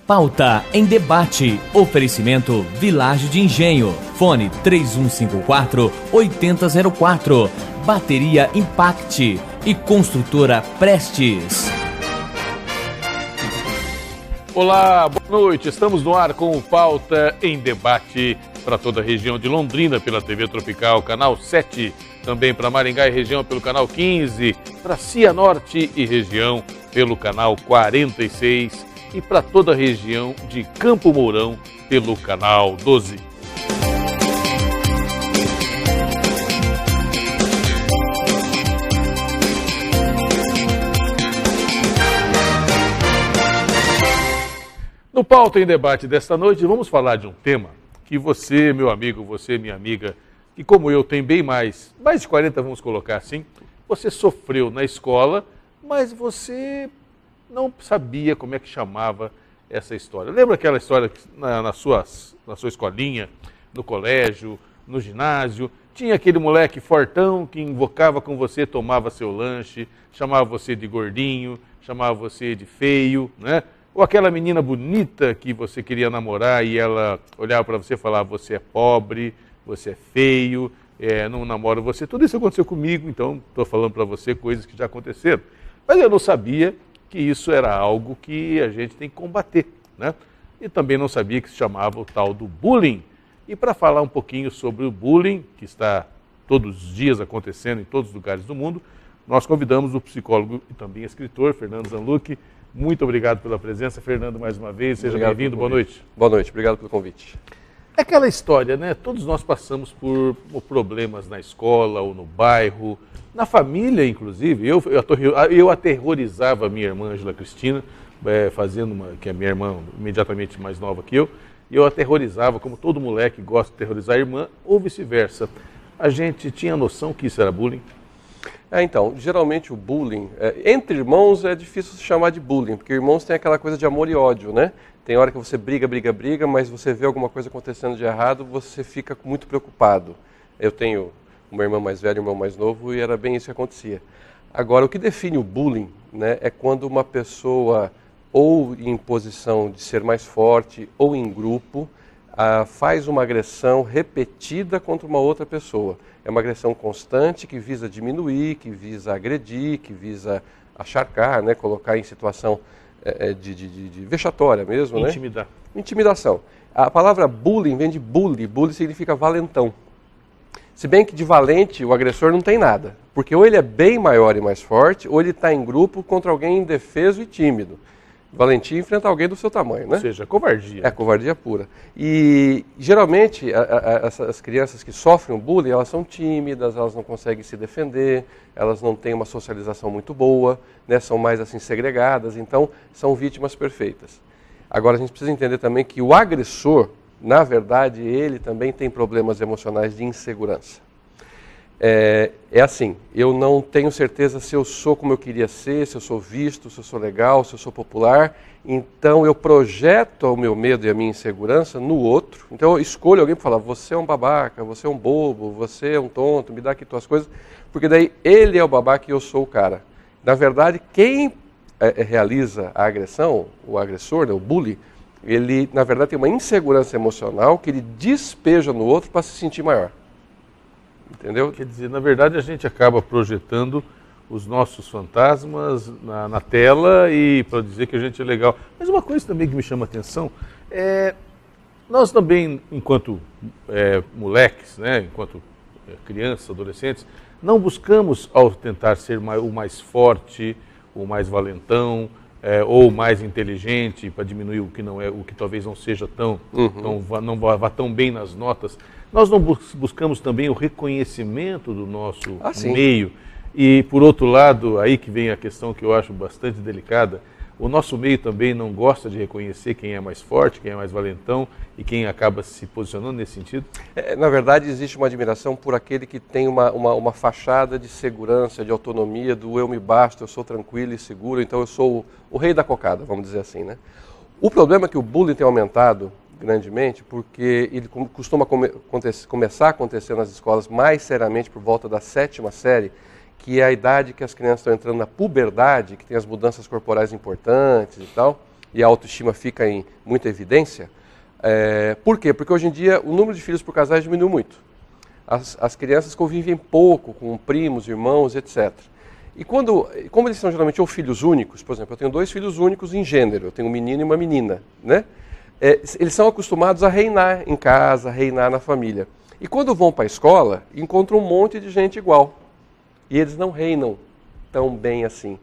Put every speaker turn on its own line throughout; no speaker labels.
Pauta em debate. Oferecimento Village de Engenho. Fone 3154-8004. Bateria Impact e Construtora Prestes.
Olá, boa noite. Estamos no ar com o Pauta em Debate para toda a região de Londrina pela TV Tropical, canal 7. Também para Maringá e região pelo canal 15. Para Cianorte e região pelo canal 46. E para toda a região de Campo Mourão pelo canal 12. No Pauta em Debate desta noite, vamos falar de um tema que você, meu amigo, você, minha amiga, que como eu tem bem mais de 40, vamos colocar assim, você sofreu na escola, mas você não sabia como é que chamava essa história. Lembra aquela história que na sua escolinha, no colégio, no ginásio, tinha aquele moleque fortão que invocava com você, tomava seu lanche, chamava você de gordinho, chamava você de feio, né? Ou aquela menina bonita que você queria namorar e ela olhava para você e falava, você é pobre, você é feio, não namoro você. Tudo isso aconteceu comigo, então estou falando para você coisas que já aconteceram. Mas eu não sabia que isso era algo que a gente tem que combater, né? E também não sabia que se chamava o tal do bullying. E para falar um pouquinho sobre o bullying, que está todos os dias acontecendo em todos os lugares do mundo, nós convidamos o psicólogo e também escritor, Fernando Zanlucchi. Muito obrigado pela presença, Fernando, mais uma vez. Seja bem-vindo, boa noite.
Boa noite, obrigado pelo convite.
É aquela história, né? Todos nós passamos por problemas na escola ou no bairro, na família, inclusive. Eu aterrorizava a minha irmã, Angela Cristina, que é a minha irmã imediatamente mais nova que eu, e eu aterrorizava, como todo moleque gosta de aterrorizar a irmã, ou vice-versa. A gente tinha noção que isso era bullying?
Então, geralmente o bullying, entre irmãos é difícil se chamar de bullying, porque irmãos tem aquela coisa de amor e ódio, né? Tem hora que você briga, mas você vê alguma coisa acontecendo de errado, você fica muito preocupado. Eu tenho uma irmã mais velha e um irmão mais novo e era bem isso que acontecia. Agora, o que define o bullying, né, é quando uma pessoa, ou em posição de ser mais forte, ou em grupo, faz uma agressão repetida contra uma outra pessoa. É uma agressão constante que visa diminuir, que visa agredir, que visa acharcar, né, colocar em situação de vexatória mesmo.
Intimidar.
Né? Intimidação. A palavra bullying vem de bully. Bully significa valentão. Se bem que de valente o agressor não tem nada. Porque ou ele é bem maior e mais forte, ou ele está em grupo contra alguém indefeso e tímido. Valentia enfrenta alguém do seu tamanho, né?
Ou seja, covardia.
É, covardia pura. E, geralmente, as crianças que sofrem o bullying, elas são tímidas, elas não conseguem se defender, elas não têm uma socialização muito boa, né? São mais, assim, segregadas, então, são vítimas perfeitas. Agora, a gente precisa entender também que o agressor, na verdade, ele também tem problemas emocionais de insegurança. É assim, eu não tenho certeza se eu sou como eu queria ser, se eu sou visto, se eu sou legal, se eu sou popular, então eu projeto o meu medo e a minha insegurança no outro, então eu escolho alguém para falar, você é um babaca, você é um bobo, você é um tonto, me dá aqui tuas coisas, porque daí ele é o babaca e eu sou o cara. Na verdade, quem realiza a agressão, o agressor, né, o bully, ele na verdade tem uma insegurança emocional que ele despeja no outro para se sentir maior. Entendeu?
Quer dizer, na verdade a gente acaba projetando os nossos fantasmas na tela e para dizer que a gente é legal. Mas uma coisa também que me chama a atenção nós também, enquanto moleques, né, enquanto crianças, adolescentes, não buscamos, ao tentar ser o mais forte, o mais valentão, ou mais inteligente, para diminuir o que não é, o que talvez não seja não vá tão bem nas notas. Nós não buscamos também o reconhecimento do nosso meio. E, por outro lado, aí que vem a questão que eu acho bastante delicada, o nosso meio também não gosta de reconhecer quem é mais forte, quem é mais valentão e quem acaba se posicionando nesse sentido?
Na verdade, existe uma admiração por aquele que tem uma fachada de segurança, de autonomia, do eu me basto, eu sou tranquilo e seguro, então eu sou o rei da cocada, vamos dizer assim, né? O problema é que o bullying tem aumentado grandemente, porque ele costuma começar a acontecer nas escolas mais seriamente por volta da 7ª série, que é a idade que as crianças estão entrando na puberdade, que tem as mudanças corporais importantes e tal. e a autoestima fica em muita evidência. Por quê? Porque hoje em dia o número de filhos por casais diminuiu muito. As crianças convivem pouco com primos, irmãos, etc. E como eles são geralmente ou filhos únicos, por exemplo, eu tenho 2 filhos únicos em gênero, eu tenho um menino e uma menina, né? Eles são acostumados a reinar em casa, a reinar na família. E quando vão para a escola, encontram um monte de gente igual. E eles não reinam tão bem assim.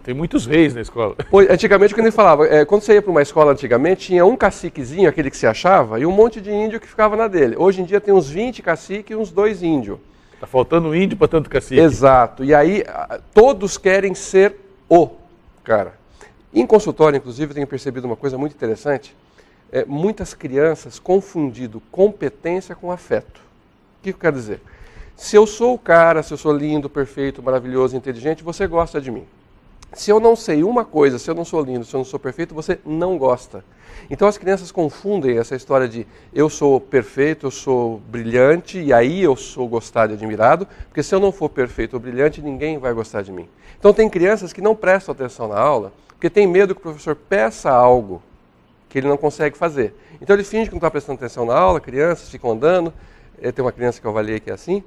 Tem muitos reis na escola.
Pois, antigamente, quando ele falava, quando você ia para uma escola antigamente, tinha um caciquezinho, aquele que se achava, e um monte de índio que ficava na dele. Hoje em dia tem uns 20 caciques e uns 2 índios.
Está faltando índio para tanto cacique.
Exato. E aí, todos querem ser o cara. Em consultório, inclusive, eu tenho percebido uma coisa muito interessante. Muitas crianças confundindo competência com afeto. O que eu quero dizer? Se eu sou o cara, se eu sou lindo, perfeito, maravilhoso, inteligente, você gosta de mim. Se eu não sei uma coisa, se eu não sou lindo, se eu não sou perfeito, você não gosta. Então as crianças confundem essa história de eu sou perfeito, eu sou brilhante, e aí eu sou gostado e admirado, porque se eu não for perfeito ou brilhante, ninguém vai gostar de mim. Então tem crianças que não prestam atenção na aula, porque tem medo que o professor peça algo que ele não consegue fazer. Então ele finge que não está prestando atenção na aula, crianças ficam andando, tem uma criança que eu avaliei que é assim,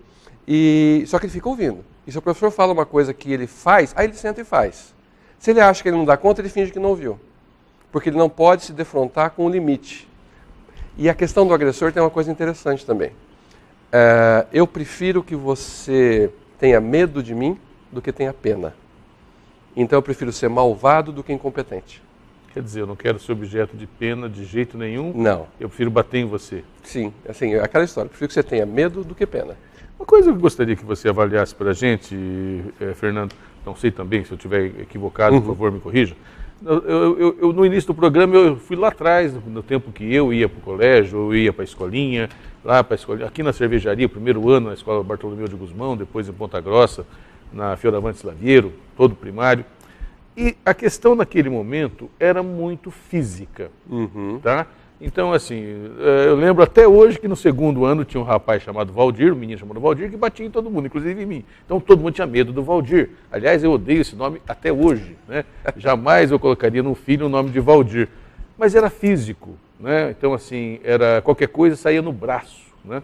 só que ele fica ouvindo. E se o professor fala uma coisa que ele faz, aí ele senta e faz. Se ele acha que ele não dá conta, ele finge que não ouviu. Porque ele não pode se defrontar com o limite. E a questão do agressor tem uma coisa interessante também. Eu prefiro que você tenha medo de mim do que tenha pena. Então eu prefiro ser malvado do que incompetente.
Quer dizer, eu não quero ser objeto de pena de jeito nenhum.
Não.
Eu prefiro bater em você.
Sim, assim, aquela história. Eu prefiro que você tenha medo do que pena.
Uma coisa que eu gostaria que você avaliasse para a gente, Fernando, não sei também, se eu estiver equivocado, por favor, me corrija. Eu, no início do programa, eu fui lá atrás, no tempo que eu ia para o colégio, eu ia para a escolinha, aqui na cervejaria, primeiro ano na escola Bartolomeu de Gusmão, depois em Ponta Grossa, na Fioravante Slaviero, todo primário. E a questão naquele momento era muito física, tá? Então, assim, eu lembro até hoje que no segundo ano tinha um rapaz chamado Valdir, um menino chamado Valdir, que batia em todo mundo, inclusive em mim. Então todo mundo tinha medo do Valdir. Aliás, eu odeio esse nome até hoje, né? Jamais eu colocaria no filho o nome de Valdir. Mas era físico, né? Então, assim, era qualquer coisa saía no braço, né?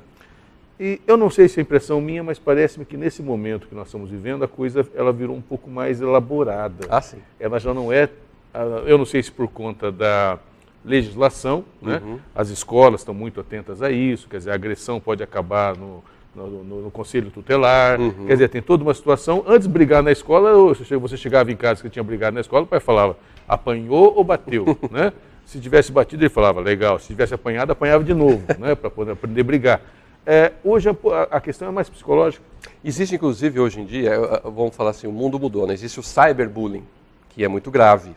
E eu não sei se é impressão minha, mas parece-me que nesse momento que nós estamos vivendo, a coisa ela virou um pouco mais elaborada.
Ah, sim.
Ela já não é, eu não sei se por conta da legislação, né? As escolas estão muito atentas a isso, quer dizer, a agressão pode acabar no conselho tutelar, quer dizer, tem toda uma situação. Antes de brigar na escola, você chegava em casa que tinha brigado na escola, o pai falava, apanhou ou bateu, né? Se tivesse batido, ele falava, legal, se tivesse apanhado, apanhava de novo, né? Para poder aprender a brigar. Hoje a questão é mais psicológica. Existe, inclusive, hoje em dia, vamos falar assim, o mundo mudou, né? Existe o cyberbullying, que é muito grave.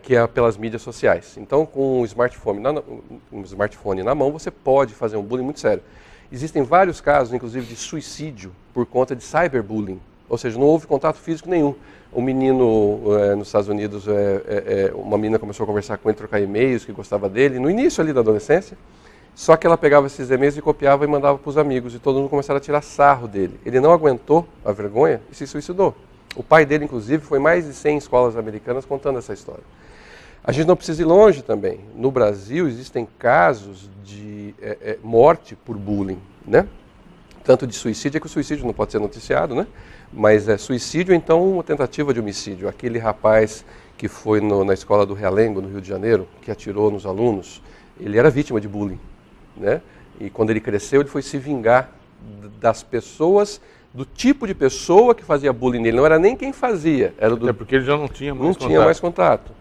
Que é pelas mídias sociais. Então, com um smartphone na mão, você pode fazer um bullying muito sério. Existem vários casos, inclusive, de suicídio por conta de cyberbullying. Ou seja, não houve contato físico nenhum. Um menino nos Estados Unidos, uma menina começou a conversar com ele, trocar e-mails, que gostava dele, no início ali da adolescência, só que ela pegava esses e-mails e copiava e mandava para os amigos, e todo mundo começava a tirar sarro dele. Ele não aguentou a vergonha e se suicidou. O pai dele, inclusive, foi mais de 100 escolas americanas contando essa história. A gente não precisa ir longe também. No Brasil, existem casos de morte por bullying, né? Tanto de suicídio, que o suicídio não pode ser noticiado, né? Mas suicídio, então, uma tentativa de homicídio. Aquele rapaz que foi na escola do Realengo, no Rio de Janeiro, que atirou nos alunos, ele era vítima de bullying, né? E quando ele cresceu, ele foi se vingar das pessoas, do tipo de pessoa que fazia bullying nele. Não era nem quem fazia. Era Até porque ele já não tinha mais contato.
Não tinha mais contato.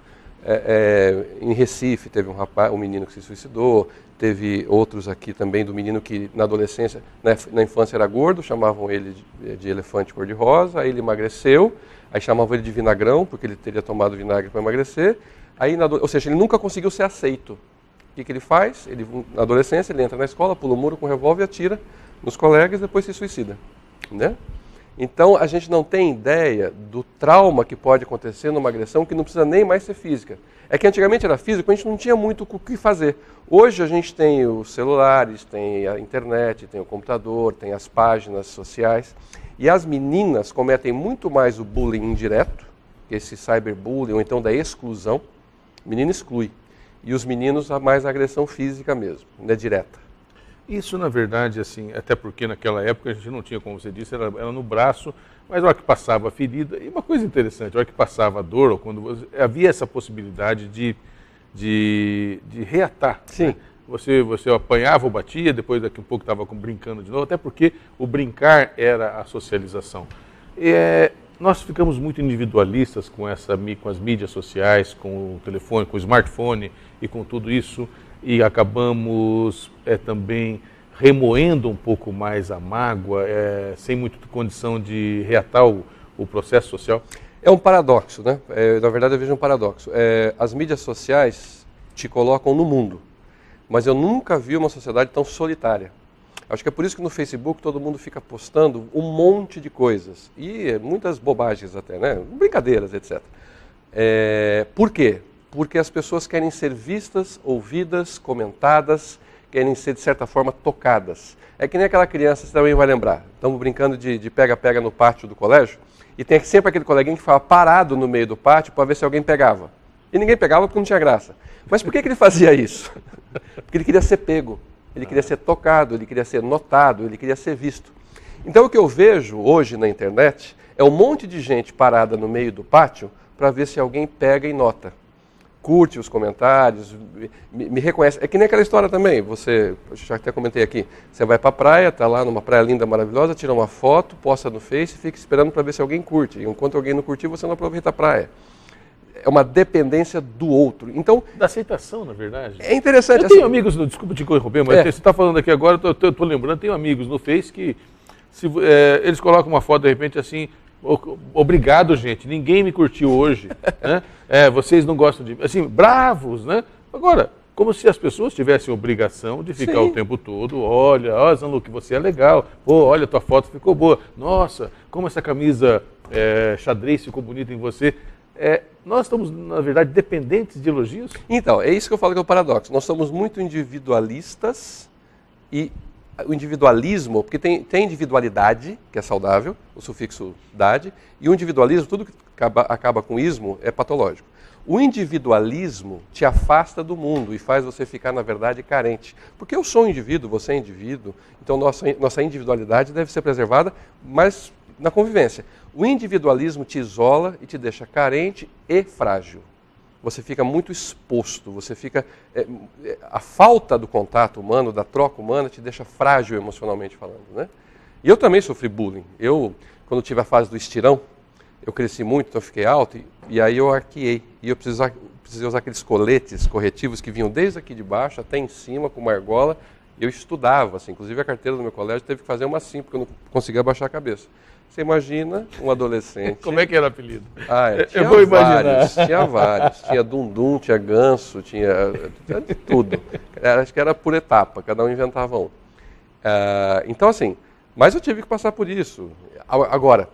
Em Recife teve um menino que se suicidou, teve outros aqui também do menino que na adolescência, na infância era gordo, chamavam ele de elefante cor-de-rosa, aí ele emagreceu, aí chamavam ele de vinagrão, porque ele teria tomado vinagre para emagrecer, aí ou seja, ele nunca conseguiu ser aceito. O que ele faz? Na adolescência ele entra na escola, pula o muro com um revólver e atira nos colegas e depois se suicida. Né? Então, a gente não tem ideia do trauma que pode acontecer numa agressão que não precisa nem mais ser física. É que antigamente era físico, a gente não tinha muito o que fazer. Hoje a gente tem os celulares, tem a internet, tem o computador, tem as páginas sociais. E as meninas cometem muito mais o bullying indireto, esse cyberbullying, ou então da exclusão. Menina exclui. E os meninos, mais agressão física mesmo, né, direta.
Isso, na verdade, assim, até porque naquela época a gente não tinha, como você disse, era no braço, mas a hora que passava a ferida, e uma coisa interessante, a hora que passava a dor, ou quando havia essa possibilidade de reatar.
Sim.
Né? Você apanhava ou batia, depois daqui a pouco estava brincando de novo, até porque o brincar era a socialização. Nós ficamos muito individualistas com as mídias sociais, com o telefone, com o smartphone e com tudo isso, e acabamos também remoendo um pouco mais a mágoa, sem muita condição de reatar o processo social.
É um paradoxo, né? Na verdade, eu vejo um paradoxo. As mídias sociais te colocam no mundo, mas eu nunca vi uma sociedade tão solitária. Acho que é por isso que no Facebook todo mundo fica postando um monte de coisas, e muitas bobagens até, né? Brincadeiras, etc. Por quê? Porque as pessoas querem ser vistas, ouvidas, comentadas, querem ser, de certa forma, tocadas. É que nem aquela criança, você também vai lembrar, estamos brincando de pega-pega no pátio do colégio, e tem sempre aquele coleguinha que ficava parado no meio do pátio para ver se alguém pegava. E ninguém pegava porque não tinha graça. Mas por que ele fazia isso? Porque ele queria ser pego, ele queria ser tocado, ele queria ser notado, ele queria ser visto. Então o que eu vejo hoje na internet é um monte de gente parada no meio do pátio para ver se alguém pega e nota. Curte os comentários, me reconhece. É que nem aquela história também, eu já até comentei aqui, você vai para a praia, está lá numa praia linda, maravilhosa, tira uma foto, posta no Face e fica esperando para ver se alguém curte. E enquanto alguém não curtir, você não aproveita a praia. É uma dependência do outro. Então,
da aceitação, na verdade.
É interessante.
Eu tenho amigos, desculpa te interromper, mas você está falando aqui agora, eu estou lembrando, tenho amigos no Face que eles colocam uma foto de repente assim, obrigado, gente, ninguém me curtiu hoje, né? Vocês não gostam de mim, assim, bravos, né? Agora, como se as pessoas tivessem obrigação de ficar o tempo todo, olha, Zanluc, você é legal, pô, olha, tua foto ficou boa, nossa, como essa camisa xadrez ficou bonita em você. Nós estamos, na verdade, dependentes de elogios?
Então, é isso que eu falo que é o paradoxo. Nós somos muito individualistas e o individualismo, porque tem individualidade, que é saudável, o sufixo dade, e o individualismo, tudo que acaba com ismo, é patológico. O individualismo te afasta do mundo e faz você ficar, na verdade, carente. Porque eu sou um indivíduo, você é indivíduo, então nossa individualidade deve ser preservada, mas na convivência. O individualismo te isola e te deixa carente e frágil. Você fica muito exposto, você fica... a falta do contato humano, da troca humana, te deixa frágil emocionalmente falando, né? E eu também sofri bullying. Quando tive a fase do estirão, eu cresci muito, então eu fiquei alto, e aí eu arqueei. E eu precisei usar aqueles coletes corretivos que vinham desde aqui de baixo até em cima, com uma argola. Eu estudava, assim, inclusive a carteira do meu colégio teve que fazer uma assim, porque eu não conseguia abaixar a cabeça. Você imagina um adolescente...
Como é que era o apelido?
Eu vou imaginar. Tinha vários. Tinha Dundum, tinha Ganso, tinha de tudo. Acho que era por etapa, cada um inventava um. Então, assim, mas eu tive que passar por isso. Agora,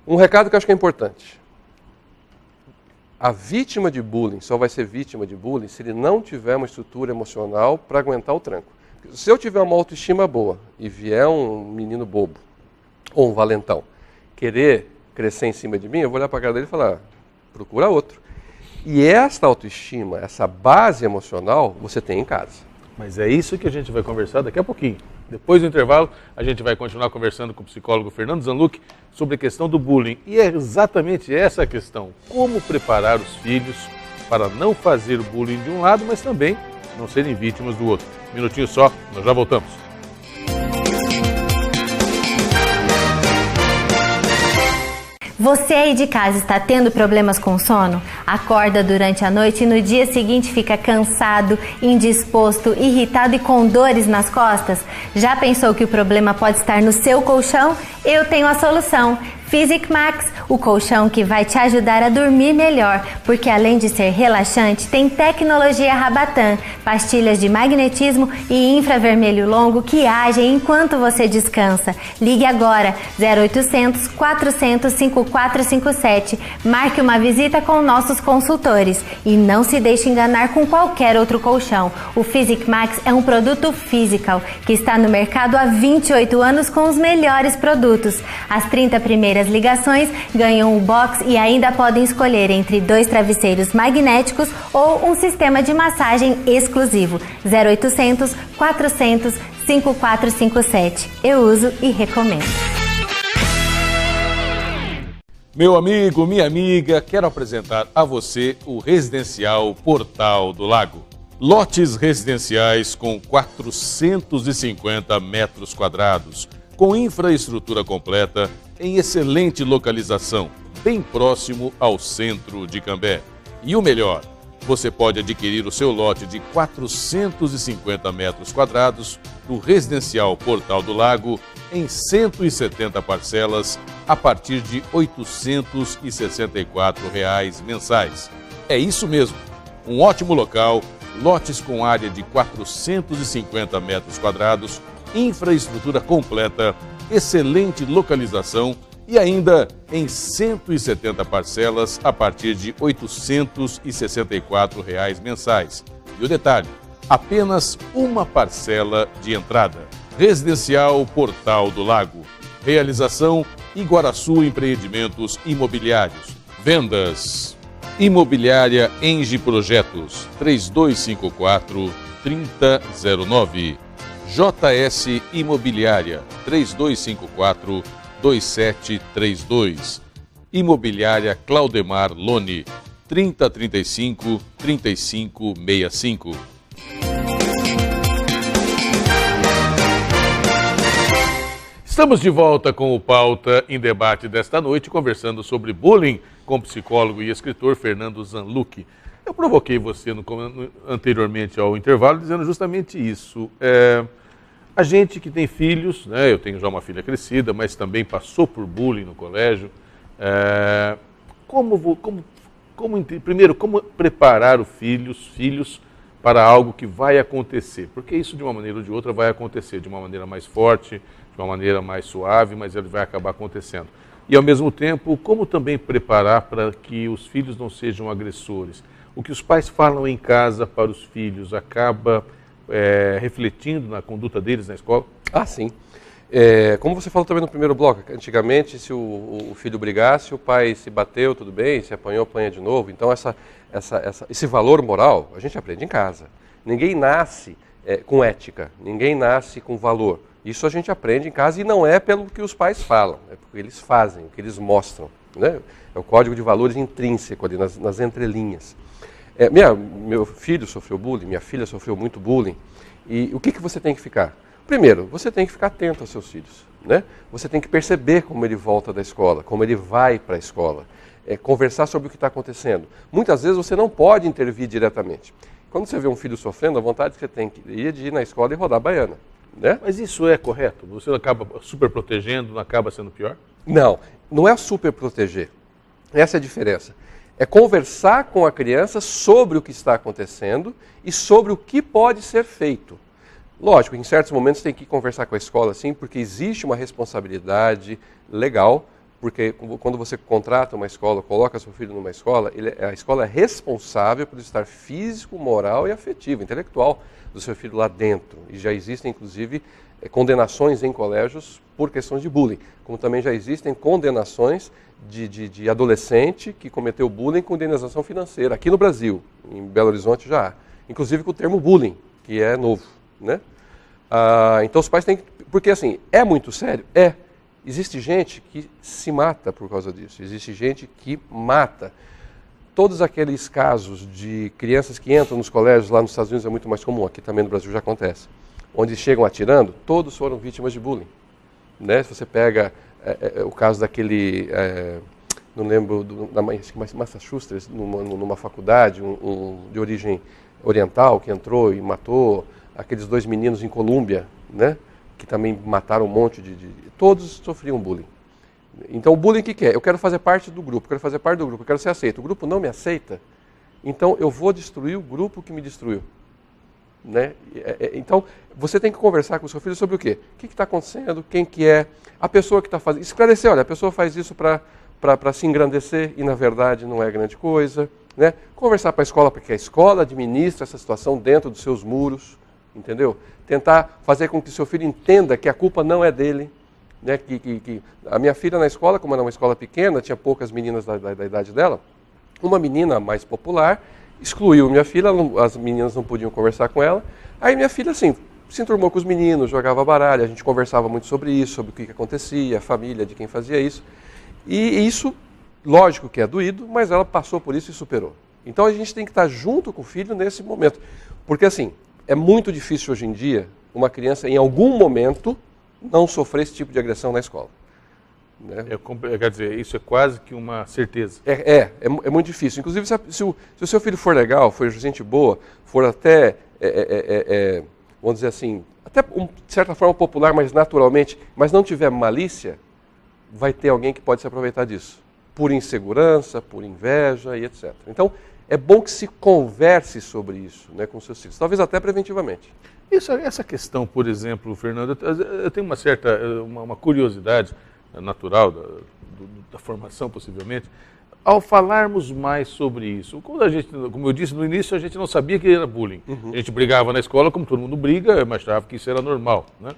um recado que eu acho que é importante. A vítima de bullying só vai ser vítima de bullying se ele não tiver uma estrutura emocional para aguentar o tranco. Se eu tiver uma autoestima boa e vier um menino bobo, ou um valentão, querer crescer em cima de mim, eu vou olhar para a cara dele e falar, procura outro. E esta autoestima, essa base emocional, você tem em casa.
Mas é isso que a gente vai conversar daqui a pouquinho. Depois do intervalo, a gente vai continuar conversando com o psicólogo Fernando Zanluc sobre a questão do bullying. E é exatamente essa a questão. Como preparar os filhos para não fazer o bullying de um lado, mas também não serem vítimas do outro. Um minutinho só, nós já voltamos.
Você aí de casa está tendo problemas com sono? Acorda durante a noite e no dia seguinte fica cansado, indisposto, irritado e com dores nas costas? Já pensou que o problema pode estar no seu colchão? Eu tenho a solução! Physic Max, o colchão que vai te ajudar a dormir melhor, porque além de ser relaxante, tem tecnologia Rabatan, pastilhas de magnetismo e infravermelho longo que agem enquanto você descansa. Ligue agora, 0800 400 5457. Marque uma visita com nossos consultores e não se deixe enganar com qualquer outro colchão. O Physic Max é um produto physical que está no mercado há 28 anos com os melhores produtos. As 30 primeiras primeiras ligações ganham o box e ainda podem escolher entre 2 travesseiros magnéticos ou um sistema de massagem exclusivo. 0800 400 5457. Eu uso e recomendo.
Meu amigo, minha amiga, quero apresentar a você o Residencial Portal do Lago. Lotes residenciais com 450 metros quadrados, com infraestrutura completa, em excelente localização, bem próximo ao centro de Cambé. E o melhor, você pode adquirir o seu lote de 450 metros quadrados do Residencial Portal do Lago em 170 parcelas a partir de R$ 864 mensais. É isso mesmo, um ótimo local, lotes com área de 450 metros quadrados, infraestrutura completa, excelente localização e ainda em 170 parcelas a partir de R$ 864 mensais. E o detalhe, apenas uma parcela de entrada. Residencial Portal do Lago. Realização Iguaraçu Empreendimentos Imobiliários. Vendas Imobiliária Engie Projetos 3254-3009. JS Imobiliária 3254-2732. Imobiliária Claudemar Lone 3035-3565. Estamos de volta com o Pauta em Debate desta noite, conversando sobre bullying com o psicólogo e escritor Fernando Zanlucchi. Eu provoquei você anteriormente ao intervalo dizendo justamente isso. A gente que tem filhos, né, eu tenho já uma filha crescida, mas também passou por bullying no colégio. Primeiro, como preparar os filhos para algo que vai acontecer? Porque isso, de uma maneira ou de outra, vai acontecer de uma maneira mais forte, de uma maneira mais suave, mas ele vai acabar acontecendo. E, ao mesmo tempo, como também preparar para que os filhos não sejam agressores? O que os pais falam em casa para os filhos acaba refletindo na conduta deles na escola? Ah, sim. Como você falou também no primeiro bloco, antigamente, se o filho brigasse, o pai se bateu, tudo bem, se apanhou, apanha de novo. Então, esse valor moral, a gente aprende em casa. Ninguém nasce com ética, ninguém nasce com valor. Isso a gente aprende em casa e não é pelo que os pais falam, é porque eles fazem, o que eles mostram, né? É o código de valores intrínseco ali nas entrelinhas. Meu filho sofreu bullying, minha filha sofreu muito bullying. E o que você tem que ficar? Primeiro, você tem que ficar atento aos seus filhos, né? Você tem que perceber como ele volta da escola, como ele vai para a escola. Conversar sobre o que está acontecendo. Muitas vezes você não pode intervir diretamente. Quando você vê um filho sofrendo, a vontade que você tem que ir na escola e rodar a baiana. Né? Mas isso é correto? Você acaba super protegendo, não acaba sendo pior? Não, não é super proteger. Essa é a diferença. É conversar com a criança sobre o que está acontecendo e sobre o que pode ser feito. Lógico, em certos momentos tem que conversar com a escola, sim, porque existe uma responsabilidade legal, porque quando você contrata uma escola, coloca seu filho numa escola, a escola é responsável por estar físico, moral e afetivo, intelectual do seu filho lá dentro. E já existem, inclusive, condenações em colégios por questões de bullying, como também já existem condenações de adolescente que cometeu bullying com indenização financeira. Aqui no Brasil, em Belo Horizonte já há, inclusive com o termo bullying, que é novo, né? Então os pais têm que... Porque assim, é muito sério? Existe gente que se mata por causa disso, existe gente que mata. Todos aqueles casos de crianças que entram nos colégios, lá nos Estados Unidos é muito mais comum, aqui também no Brasil já acontece, onde chegam atirando, todos foram vítimas de bullying. Né? Se você pega o caso daquele, não lembro, acho que Massachusetts, numa faculdade, de origem oriental, que entrou e matou aqueles 2 meninos em Colômbia, né? Que também mataram um monte Todos sofriam bullying. Então o bullying o que é? Eu quero fazer parte do grupo, eu quero ser aceito. O grupo não me aceita, então eu vou destruir o grupo que me destruiu. Né? Então você tem que conversar com o seu filho sobre o quê? O que está acontecendo, quem que é, a pessoa que está fazendo. Esclarecer, olha, a pessoa faz isso para se engrandecer e na verdade não é grande coisa. Né? Conversar para a escola, porque a escola administra essa situação dentro dos seus muros. Entendeu? Tentar fazer com que seu filho entenda que a culpa não é dele,
né, que a minha filha na escola, como era uma escola pequena, tinha poucas meninas da idade dela, uma menina mais popular excluiu minha filha, as meninas não podiam conversar com ela, aí minha filha, assim, se enturmou com os meninos, jogava baralho, a gente conversava muito sobre isso, sobre o que acontecia, a família de quem fazia isso, e isso, lógico que é doído, mas ela passou por isso e superou. Então a gente tem que estar junto com o filho nesse momento, porque assim, é muito difícil hoje em dia uma criança, em algum momento, não sofrer esse tipo de agressão na escola. Né?
Quer dizer, isso é quase que uma certeza.
É muito difícil. Inclusive, se o seu filho for legal, for gente boa, for até, vamos dizer assim, até de certa forma popular, mas naturalmente, mas não tiver malícia, vai ter alguém que pode se aproveitar disso. Por insegurança, por inveja e etc. Então, é bom que se converse sobre isso, né, com seus filhos, talvez até preventivamente.
Essa questão, por exemplo, Fernando, eu tenho uma curiosidade natural da formação, possivelmente, ao falarmos mais sobre isso. Como eu disse no início, a gente não sabia que era bullying. A gente brigava na escola, como todo mundo briga, mas achava que isso era normal. Né?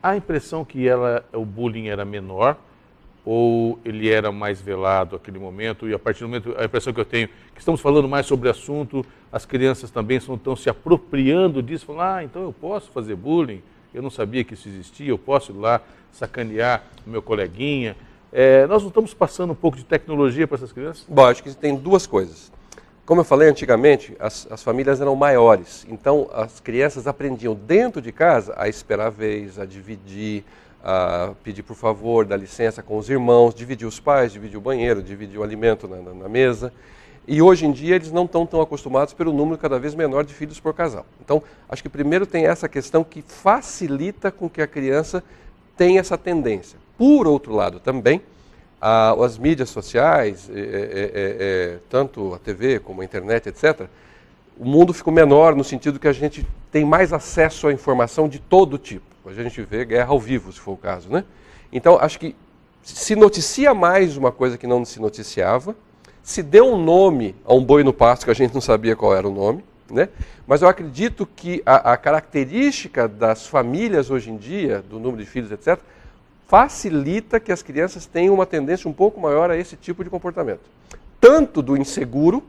A impressão que o bullying era menor, ou ele era mais velado naquele momento, e a partir do momento, a impressão que eu tenho, que estamos falando mais sobre o assunto, as crianças também estão se apropriando disso, falando, então eu posso fazer bullying, eu não sabia que isso existia, eu posso ir lá sacanear o meu coleguinha. Nós não estamos passando um pouco de tecnologia para essas crianças?
Bom, acho que tem duas coisas. Como eu falei antigamente, as famílias eram maiores, então as crianças aprendiam dentro de casa a esperar a vez, a dividir, a pedir por favor, dar licença com os irmãos, dividir os pais, dividir o banheiro, dividir o alimento na mesa. E hoje em dia eles não estão tão acostumados pelo número cada vez menor de filhos por casal. Então, acho que primeiro tem essa questão que facilita com que a criança tenha essa tendência. Por outro lado também, as mídias sociais, tanto a TV como a internet, etc., o mundo ficou menor no sentido que a gente tem mais acesso à informação de todo tipo. Hoje a gente vê guerra ao vivo, se for o caso, né? Então, acho que se noticia mais uma coisa que não se noticiava, se deu um nome a um boi no pasto que a gente não sabia qual era o nome, né? Mas eu acredito que a característica das famílias hoje em dia, do número de filhos, etc., facilita que as crianças tenham uma tendência um pouco maior a esse tipo de comportamento. Tanto do inseguro,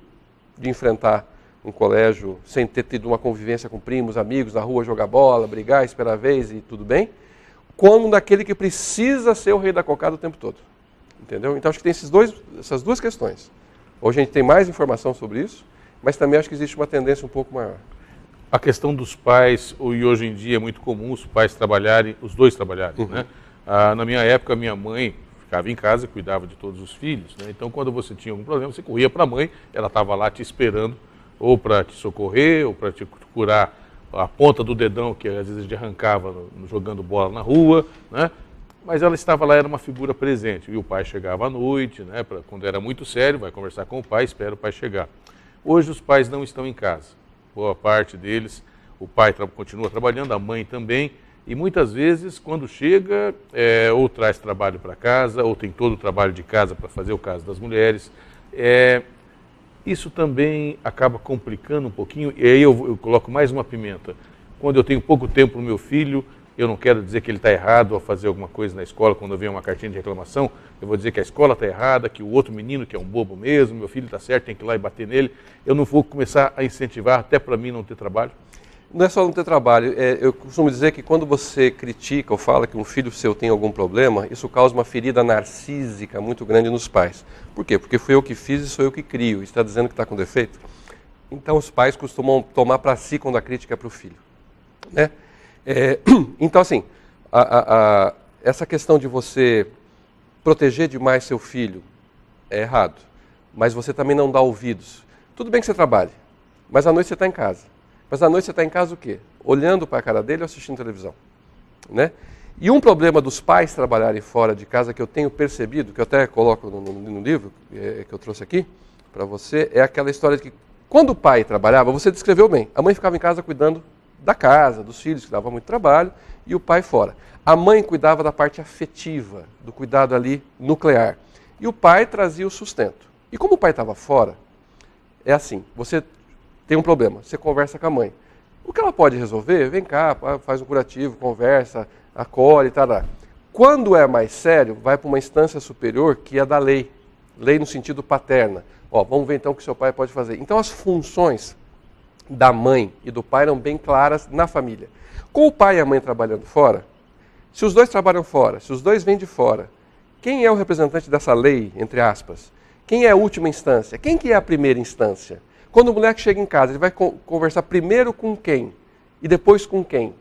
de enfrentar um colégio sem ter tido uma convivência com primos, amigos, na rua, jogar bola, brigar, esperar a vez e tudo bem, como daquele que precisa ser o rei da cocada o tempo todo. Entendeu? Então acho que tem essas duas questões. Hoje a gente tem mais informação sobre isso, mas também acho que existe uma tendência um pouco maior.
A questão dos pais, e hoje em dia é muito comum os pais trabalharem, os dois trabalharem, né? Na minha época, minha mãe ficava em casa e cuidava de todos os filhos, né? Então quando você tinha algum problema, você corria para a mãe, ela estava lá te esperando, ou para te socorrer, ou para te curar a ponta do dedão, que às vezes a gente arrancava jogando bola na rua, né? Mas ela estava lá, era uma figura presente. E o pai chegava à noite, né? Quando era muito sério, vai conversar com o pai, espera o pai chegar. Hoje os pais não estão em casa. Boa parte deles, o pai continua trabalhando, a mãe também. E muitas vezes, quando chega, ou traz trabalho para casa, ou tem todo o trabalho de casa para fazer o caso das mulheres. Isso também acaba complicando um pouquinho, e aí eu coloco mais uma pimenta. Quando eu tenho pouco tempo para o meu filho, eu não quero dizer que ele está errado ao fazer alguma coisa na escola, quando eu venho uma cartinha de reclamação, eu vou dizer que a escola está errada, que o outro menino que é um bobo mesmo, meu filho está certo, tem que ir lá e bater nele. Eu não vou começar a incentivar até para mim não ter trabalho?
Não é só não ter trabalho, eu costumo dizer que quando você critica ou fala que um filho seu tem algum problema, isso causa uma ferida narcísica muito grande nos pais. Por quê? Porque fui eu que fiz e sou eu que crio. Está dizendo que está com defeito? Então os pais costumam tomar para si quando a crítica é para o filho. Né? Então assim, essa questão de você proteger demais seu filho é errado, mas você também não dá ouvidos. Tudo bem que você trabalhe, mas à noite você está em casa. Mas à noite você está em casa o quê? Olhando para a cara dele ou assistindo televisão. Né? E um problema dos pais trabalharem fora de casa que eu tenho percebido, que eu até coloco no livro que eu trouxe aqui para você, é aquela história de que quando o pai trabalhava, você descreveu bem, a mãe ficava em casa cuidando da casa, dos filhos, que dava muito trabalho, e o pai fora. A mãe cuidava da parte afetiva, do cuidado ali nuclear. E o pai trazia o sustento. E como o pai estava fora, é assim, você tem um problema, você conversa com a mãe. O que ela pode resolver? Vem cá, faz um curativo, conversa, acolhe, tal. Quando é mais sério, vai para uma instância superior que é da lei. Lei no sentido paterna. Ó, vamos ver então o que seu pai pode fazer. Então as funções da mãe e do pai eram bem claras na família. Com o pai e a mãe trabalhando fora, se os dois trabalham fora, se os dois vêm de fora, quem é o representante dessa lei, entre aspas? Quem é a última instância? Quem que é a primeira instância? Quando o moleque chega em casa, ele vai conversar primeiro com quem? E depois com quem?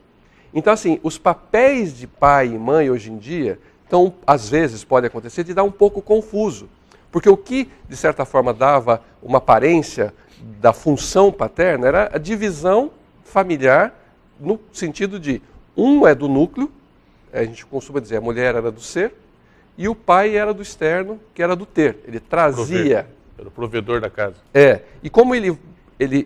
Então, assim, os papéis de pai e mãe hoje em dia, então, às vezes pode acontecer de dar um pouco confuso. Porque o que, de certa forma, dava uma aparência da função paterna era a divisão familiar no sentido de um é do núcleo, a gente costuma dizer a mulher era do ser, e o pai era do externo, que era do ter. Ele trazia...
Era o provedor da casa.
E como ele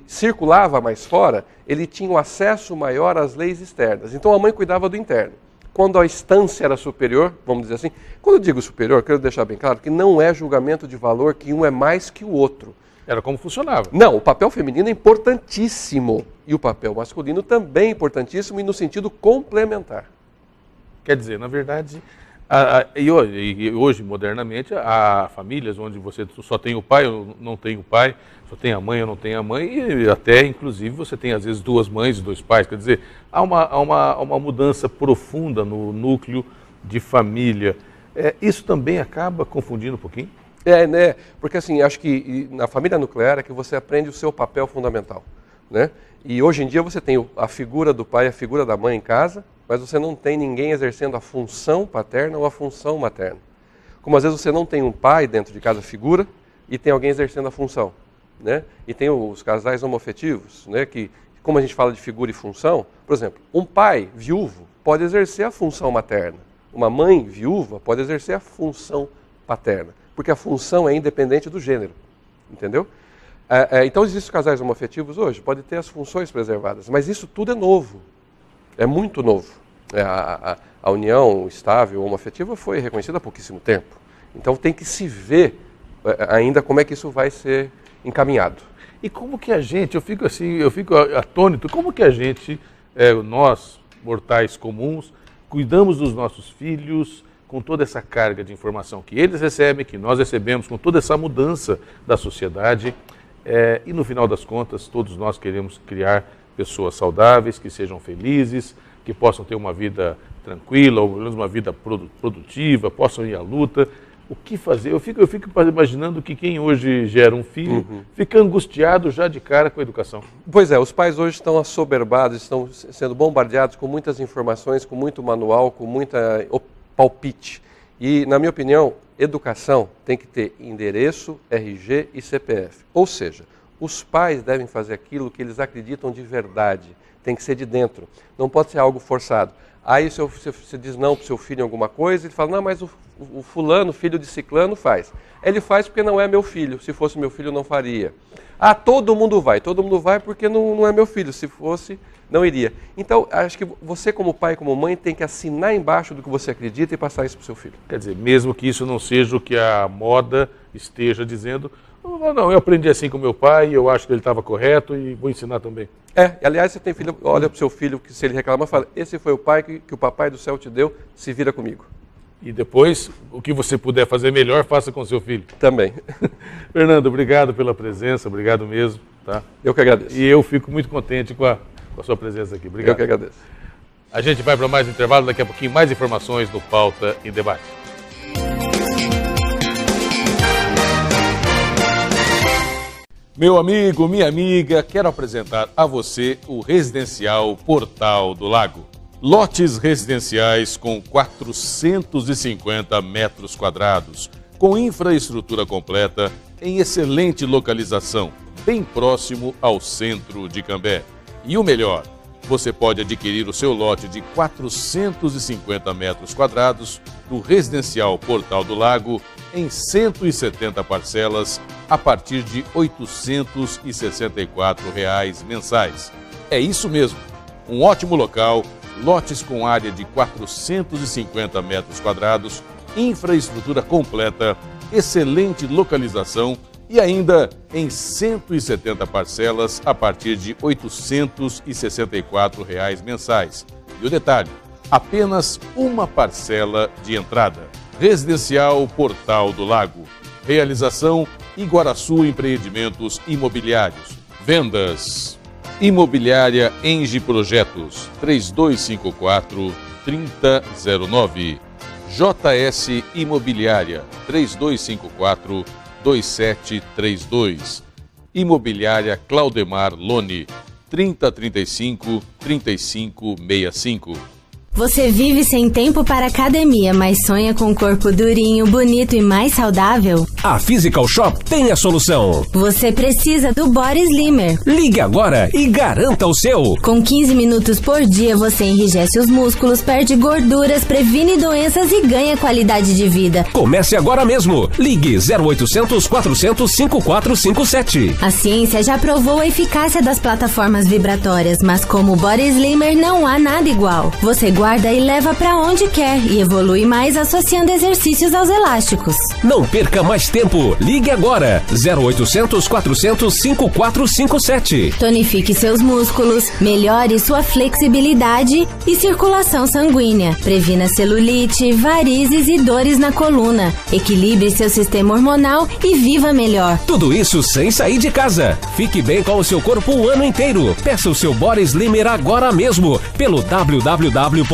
circulava mais fora, ele tinha um acesso maior às leis externas. Então a mãe cuidava do interno. Quando a instância era superior, vamos dizer assim, quando eu digo superior, quero deixar bem claro que não é julgamento de valor que um é mais que o outro.
Era como funcionava.
Não, o papel feminino é importantíssimo e o papel masculino também é importantíssimo e no sentido complementar.
Quer dizer, na verdade, hoje, modernamente, há famílias onde você só tem o pai ou não tem o pai, só tem a mãe ou não tem a mãe, e até, inclusive, você tem, às vezes, duas mães e dois pais. Quer dizer, há uma mudança profunda no núcleo de família. Isso também acaba confundindo um pouquinho?
Né? Porque, assim, acho que na família nuclear é que você aprende o seu papel fundamental, né? E hoje em dia você tem a figura do pai e a figura da mãe em casa, mas você não tem ninguém exercendo a função paterna ou a função materna. Como às vezes você não tem um pai dentro de casa figura e tem alguém exercendo a função, né? E tem os casais homoafetivos, né? Que, como a gente fala de figura e função, por exemplo, um pai viúvo pode exercer a função materna, uma mãe viúva pode exercer a função paterna, porque a função é independente do gênero, entendeu? Então existem os casais homoafetivos hoje, pode ter as funções preservadas, mas isso tudo é novo, é muito novo. A união estável homoafetiva foi reconhecida há pouquíssimo tempo, então tem que se ver ainda como é que isso vai ser encaminhado.
E como que a gente, eu fico atônito, como que a gente, nós, mortais comuns, cuidamos dos nossos filhos com toda essa carga de informação que eles recebem, que nós recebemos, com toda essa mudança da sociedade, e no final das contas, todos nós queremos criar pessoas saudáveis, que sejam felizes, que possam ter uma vida tranquila, ou pelo menos uma vida produtiva, possam ir à luta. O que fazer? Eu fico imaginando que quem hoje gera um filho fica angustiado já de cara com a educação.
Pois é, os pais hoje estão assoberbados, estão sendo bombardeados com muitas informações, com muito manual, com muita palpite. E, na minha opinião, educação tem que ter endereço, RG e CPF. Ou seja, os pais devem fazer aquilo que eles acreditam de verdade. Tem que ser de dentro. Não pode ser algo forçado. Aí se você diz não para o seu filho em alguma coisa, ele fala, não, mas o fulano, filho de ciclano, faz. Ele faz porque não é meu filho. Se fosse meu filho, não faria. Ah, todo mundo vai porque não é meu filho. Se fosse, não iria. Então, acho que você como pai, como mãe, tem que assinar embaixo do que você acredita e passar isso para o seu filho.
Quer dizer, mesmo que isso não seja o que a moda esteja dizendo, não, eu aprendi assim com meu pai, eu acho que ele estava correto e vou ensinar também.
Aliás, você tem filho, olha para o seu filho, que se ele reclamar, fala, esse foi o pai que o papai do céu te deu, se vira comigo.
E depois, o que você puder fazer melhor, faça com seu filho.
Também.
Fernando, obrigado pela presença, obrigado mesmo. Tá?
Eu que agradeço.
E eu fico muito contente com a sua presença aqui. Obrigado.
Eu que agradeço.
A gente vai para mais um intervalo, daqui a pouquinho mais informações no Pauta em Debate. Meu amigo, minha amiga, quero apresentar a você o Residencial Portal do Lago. Lotes residenciais com 450 metros quadrados, com infraestrutura completa, em excelente localização, bem próximo ao centro de Cambé. E o melhor, você pode adquirir o seu lote de 450 metros quadrados do Residencial Portal do Lago em 170 parcelas a partir de R$ 864 mensais. É isso mesmo, um ótimo local, lotes com área de 450 metros quadrados, infraestrutura completa, excelente localização e ainda em 170 parcelas a partir de R$ 864 mensais. E o detalhe, apenas uma parcela de entrada. Residencial Portal do Lago. Realização Iguaraçu Empreendimentos Imobiliários. Vendas Imobiliária Engie Projetos 3254-3009. JS Imobiliária 3254-2732. Imobiliária Claudemar Lone 3035-3565.
Você vive sem tempo para academia, mas sonha com um corpo durinho, bonito e mais saudável?
A Physical Shop tem a solução.
Você precisa do Body Slimmer.
Ligue agora e garanta o seu.
Com 15 minutos por dia, você enrijece os músculos, perde gorduras, previne doenças e ganha qualidade de vida.
Comece agora mesmo. Ligue 0800 400 5457.
A ciência já provou a eficácia das plataformas vibratórias, mas como o Body Slimmer não há nada igual. Você guarda e leva pra onde quer e evolui mais associando exercícios aos elásticos.
Não perca mais tempo. Ligue agora. 0800 400 5457.
Tonifique seus músculos, melhore sua flexibilidade e circulação sanguínea. Previna celulite, varizes e dores na coluna. Equilibre seu sistema hormonal e viva melhor.
Tudo isso sem sair de casa. Fique bem com o seu corpo o ano inteiro. Peça o seu Body Slimmer agora mesmo pelo www.physicalshop.com.br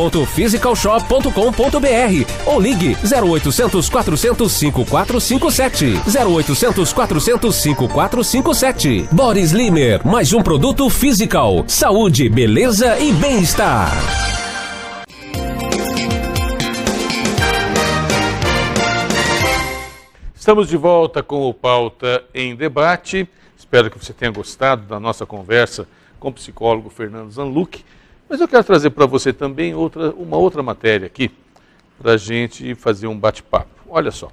ou ligue 0800 400 5457. 0800 400 5457. Body Slimmer, mais um produto Physical. Saúde, beleza e bem-estar.
Estamos de volta com o Pauta em Debate. Espero que você tenha gostado da nossa conversa com o psicólogo Fernando Zanluc. Mas eu quero trazer para você também uma outra matéria aqui, para a gente fazer um bate-papo. Olha só,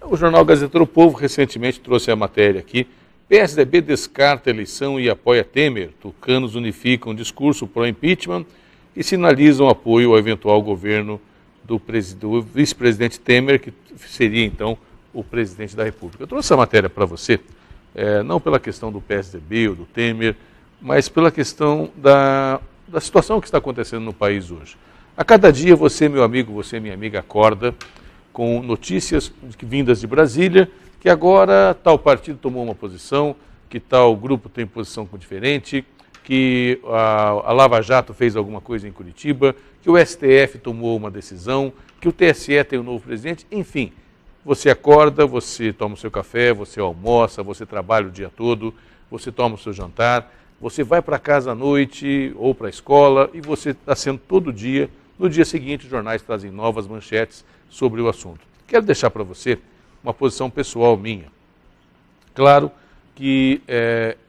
o jornal Gazeta do Povo recentemente trouxe a matéria aqui. PSDB descarta eleição e apoia Temer. Tucanos unificam discurso pró-impeachment e sinalizam apoio ao eventual governo do vice-presidente Temer, que seria então o presidente da República. Eu trouxe essa matéria para você, não pela questão do PSDB ou do Temer, mas pela questão da situação que está acontecendo no país hoje. A cada dia você, meu amigo, você, minha amiga, acorda com notícias vindas de Brasília, que agora tal partido tomou uma posição, que tal grupo tem posição diferente, que a Lava Jato fez alguma coisa em Curitiba, que o STF tomou uma decisão, que o TSE tem um novo presidente, enfim. Você acorda, você toma o seu café, você almoça, você trabalha o dia todo, você toma o seu jantar, você vai para casa à noite ou para a escola e você está sendo todo dia. No dia seguinte, os jornais trazem novas manchetes sobre o assunto. Quero deixar para você uma posição pessoal minha. Claro que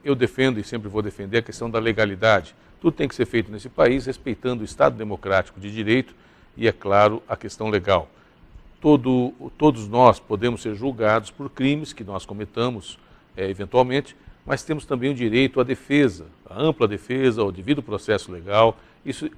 eu defendo e sempre vou defender a questão da legalidade. Tudo tem que ser feito nesse país respeitando o Estado democrático de direito e, é claro, a questão legal. Todos nós podemos ser julgados por crimes que nós cometamos eventualmente, mas temos também o direito à defesa, à ampla defesa, ao devido processo legal. Isso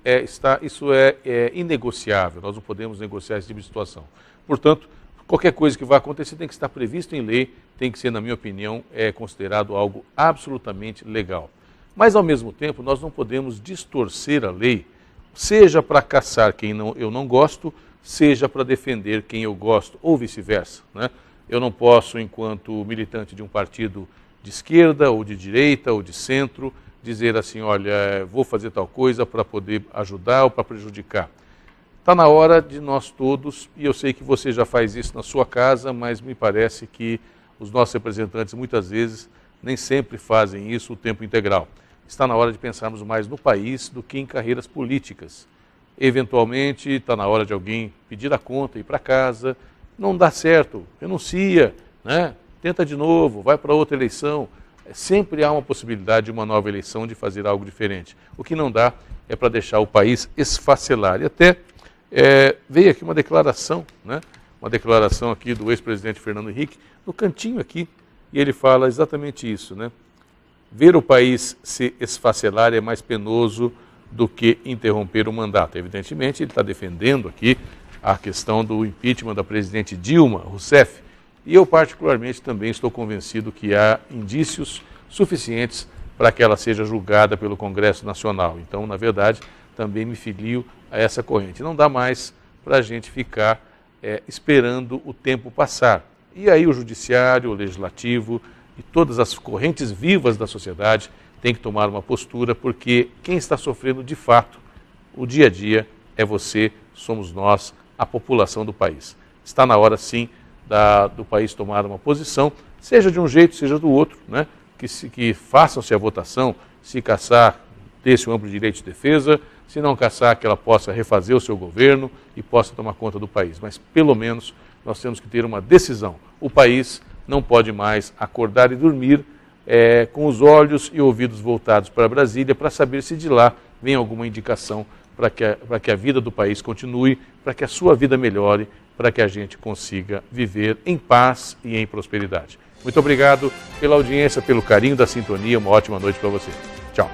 é inegociável, nós não podemos negociar esse tipo de situação. Portanto, qualquer coisa que vai acontecer tem que estar previsto em lei, tem que ser, na minha opinião, considerado algo absolutamente legal. Mas, ao mesmo tempo, nós não podemos distorcer a lei, seja para caçar quem eu não gosto, seja para defender quem eu gosto, ou vice-versa, né? Eu não posso, enquanto militante de um partido de esquerda, ou de direita, ou de centro, dizer assim, olha, vou fazer tal coisa para poder ajudar ou para prejudicar. Está na hora de nós todos, e eu sei que você já faz isso na sua casa, mas me parece que os nossos representantes muitas vezes nem sempre fazem isso o tempo integral. Está na hora de pensarmos mais no país do que em carreiras políticas. Eventualmente, está na hora de alguém pedir a conta, ir para casa, não dá certo, renuncia, né? Tenta de novo, vai para outra eleição. Sempre há uma possibilidade de uma nova eleição, de fazer algo diferente. O que não dá é para deixar o país esfacelar. E até veio aqui uma declaração, né? Uma declaração aqui do ex-presidente Fernando Henrique, no cantinho aqui, e ele fala exatamente isso, né? Ver o país se esfacelar é mais penoso do que interromper o mandato. Evidentemente, ele está defendendo aqui a questão do impeachment da presidente Dilma Rousseff, e eu particularmente também estou convencido que há indícios suficientes para que ela seja julgada pelo Congresso Nacional. Então, na verdade, também me filio a essa corrente. Não dá mais para a gente ficar esperando o tempo passar. E aí o judiciário, o legislativo e todas as correntes vivas da sociedade têm que tomar uma postura, porque quem está sofrendo de fato o dia a dia é você, somos nós, a população do país. Está na hora, sim, do país tomar uma posição, seja de um jeito, seja do outro, né? Que façam-se a votação, se caçar, dê-se um amplo direito de defesa, se não caçar, que ela possa refazer o seu governo e possa tomar conta do país. Mas, pelo menos, nós temos que ter uma decisão. O país não pode mais acordar e dormir com os olhos e ouvidos voltados para Brasília para saber se de lá vem alguma indicação para que a vida do país continue, para que a sua vida melhore, para que a gente consiga viver em paz e em prosperidade. Muito obrigado pela audiência, pelo carinho da sintonia. Uma ótima noite para você. Tchau.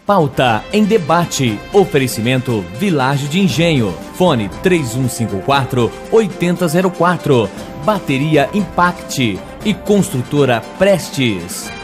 Pauta em debate. Oferecimento Vilagem de Engenho. Fone 3154-8004. Bateria Impact e Construtora Prestes.